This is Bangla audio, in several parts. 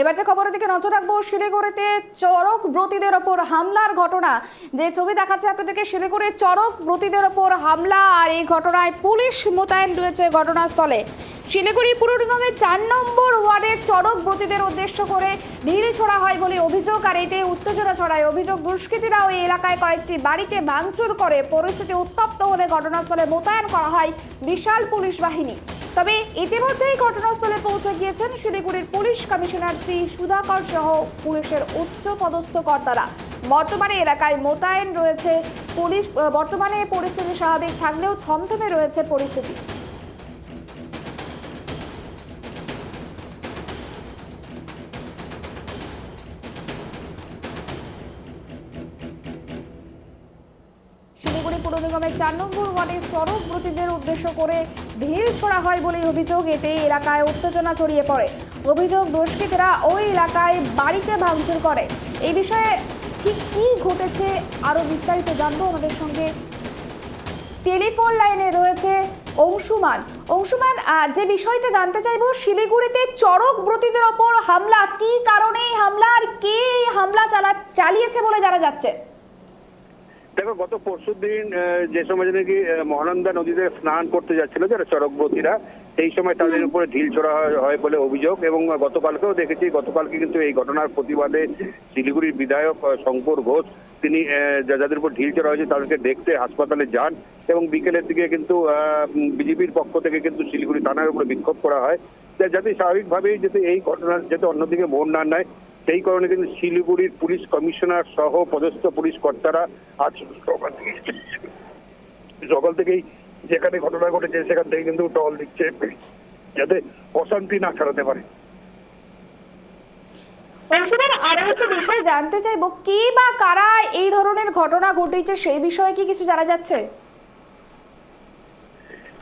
এবার যে খবরের দিকে নজর রাখবো, শিলিগুড়িতে চড়ক ব্রতীদের ওপর হামলার ঘটনা। যে ছবি দেখাচ্ছে আপনাদেরকে, শিলিগুড়ির চড়ক ব্রতীদের ওপর হামলা, আর এই ঘটনায় পুলিশ মোতায়েন রয়েছে ঘটনাস্থলে। শিলিগুড়ি পুর নিগমের 4 নম্বর ওয়ার্ডের চড়ক ব্রতীদের উদ্দেশ্য করে ঢিল ছোড়া হয় বলে অভিযোগ, আর এতে উত্তেজনা ছড়ায়। অভিযোগ, দুষ্কৃতীরা ওই এলাকায় কয়েকটি বাড়িতে ভাঙচুর করে। পরিস্থিতি উত্তপ্ত হলে ঘটনাস্থলে মোতায়েন করা হয় বিশাল পুলিশ বাহিনী। তবে ইতিমধ্যেই ঘটনাস্থলে পৌঁছে গিয়েছেন শিলিগুড়ির পুলিশ কমিশনার শ্রী সুধাকর সহ পুলিশের উচ্চ পদস্থ কর্তারা। বর্তমানে এলাকায় মোতায়েন রয়েছে পুলিশ। বর্তমানে পরিস্থিতি স্বাভাবিক থাকলেও থমথমে রয়েছে পরিস্থিতি। শিলিগুড়ি পুর নিগমের 4 নম্বর ওয়ার্ডের চড়ক ব্রতীদের উদ্দেশ্য করে ঢিল ছোড়া হয় বলে অভিযোগ। এতে এলাকায় উত্তেজনা ছড়িয়ে পড়ে। অভিযোগ, দুষ্কৃতীরা ওই এলাকায় বাড়িতে ভাঙচুর করে। এই বিষয়ে ঠিক কি ঘটেছে আরো বিস্তারিত জানবো। আমাদের সঙ্গে টেলিফোন লাইনে রয়েছে অংশুমান। অংশুমান, যে বিষয়টা জানতে চাইবো, শিলিগুড়িতে চড়ক ব্রতীদের ওপর হামলা, কি কারণে হামলা আর কে হামলা চালিয়েছে বলে জানা যাচ্ছে? দেখো, গত পরশুদিন যে সময় নাকি মহানন্দা নদীতে স্নান করতে যাচ্ছিল যারা চড়কব্রতীরা, সেই সময় তাদের উপরে ঢিল ছোড়া হয় বলে অভিযোগ। এবং গতকালকেও দেখেছি, গতকালকে কিন্তু এই ঘটনার প্রতিবাদে শিলিগুড়ির বিধায়ক শঙ্কর ঘোষ তিনি যাদের উপর ঢিল ছোড়া হয়েছে তাদেরকে দেখতে হাসপাতালে যান। এবং বিকেলের দিকে কিন্তু বিজেপির পক্ষ থেকে কিন্তু শিলিগুড়ি থানার উপরে বিক্ষোভ করা হয়, যাতে স্বাভাবিকভাবেই যাতে এই ঘটনার যাতে অন্যদিকে মোড় না নেয়। সেই কারণে কিন্তু শিলিগুড়ির পুলিশ কমিশনার সহ পদস্থ পুলিশ কর্তারা আজ সকাল থেকেই যেখানে ঘটনা ঘটেছে সেখান থেকে কিন্তু টহল দিচ্ছে, যাতে অশান্তি না ছড়াতে পারে। আরো একটা বিষয় জানতে চাইবো, কে বা কারা এই ধরনের ঘটনা ঘটেছে সেই বিষয়ে কি কিছু জানা যাচ্ছে?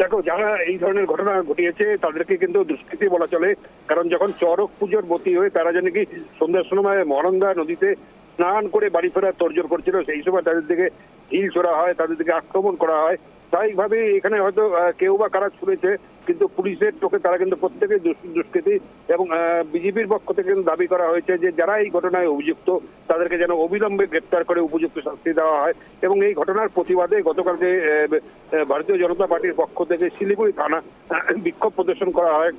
দেখো, যারা এই ধরনের ঘটনা ঘটিয়েছে তাদেরকে কিন্তু দুষ্কৃতী বলা চলে, কারণ যখন চড়ক পুজোর বতী হয়ে তারা যেন কি সন্ধ্যার সময় মহানন্দা নদীতে স্নান করে বাড়ি ফেরার তোড়জোড় করছিল, সেই সময় তাদের দিকে ঢিল ছোড়া হয়, তাদের দিকে আক্রমণ করা হয়। স্বাভাবিকভাবে এখানে হয়তো কেউ বা কারা ছুড়েছে, কিন্তু পুলিশের চোখে তারা কিন্তু প্রত্যেকেই দুষ্কৃতী। এবং বিজেপির পক্ষ থেকে কিন্তু দাবি করা হয়েছে যে যারা এই ঘটনায় অভিযুক্ত তাদেরকে যেন অবিলম্বে গ্রেপ্তার করে উপযুক্ত শাস্তি দেওয়া হয়। এবং এই ঘটনার প্রতিবাদে গতকালকে ভারতীয় জনতা পার্টির পক্ষ থেকে শিলিগুড়ি থানা বিক্ষোভ প্রদর্শন করা হয়।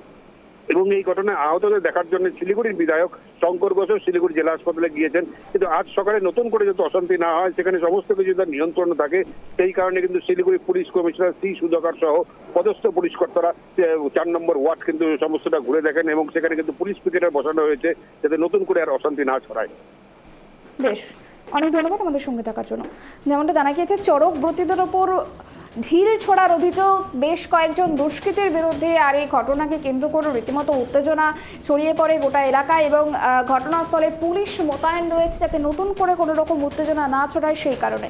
এবং এই ঘটনায় আহতদের দেখার জন্য শিলিগুড়ির বিধায়ক শঙ্কর ঘোষও শিলিগুড়ি জেলা হাসপাতালে গিয়েছেন। কিন্তু আজ সকালে নতুন করে যাতে অশান্তি না হয়, সেখানে সমস্ত কিছু তার নিয়ন্ত্রণ থাকে, সেই কারণে কিন্তু শিলিগুড়ি পুলিশ কমিশনার শ্রী সুধাকর সহ পদস্থ পুলিশ কর্তারা 4 নম্বর ওয়ার্ড কিন্তু সমস্তটা ঘুরে দেখেন এবং সেখানে কিন্তু পুলিশ পিকেটার বসানো হয়েছে, যাতে নতুন করে আর অশান্তি না ছড়ায়। বেশ, অনেক ধন্যবাদ আমাদের সঙ্গে থাকার জন্য। যেমনটা জানা গিয়েছে, চড়ক ব্রতীদের ওপর ঢিল ছোড়ার অভিযোগ বেশ কয়েকজন দুষ্কৃতীর বিরুদ্ধে, আর এই ঘটনাকে কেন্দ্র করে রীতিমতো উত্তেজনা ছড়িয়ে পড়ে গোটা এলাকায়। এবং ঘটনাস্থলে পুলিশ মোতায়েন রয়েছে যাতে নতুন করে কোনো রকম উত্তেজনা না ছড়ায়, সেই কারণে।